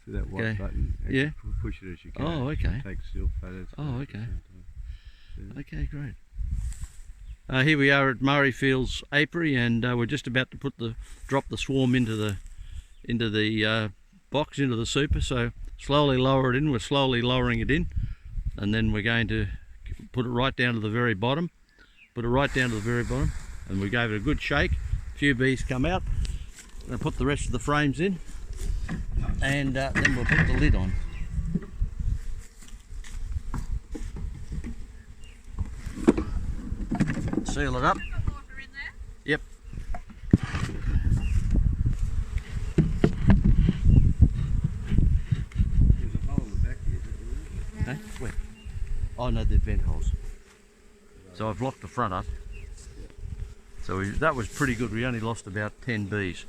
to that white Okay. button. And Yeah. push it as you can. Oh, okay. Take still photos. Oh, okay. Okay, great. Here we are at Murrayfields apiary, and we're just about to drop the swarm into the box, into the super. So slowly lower it in. We're slowly lowering it in, and then we're going to put it right down to the very bottom. Put it right down to the very bottom, and we gave it a good shake. A few bees come out. We'll put the rest of the frames in, and then we'll put the lid on. Seal it up. Got water in there? Yep. There's a hole in the back here. Huh? Where? Oh no, they're vent holes. So I've locked the front up. So that was pretty good. We only lost about 10 bees.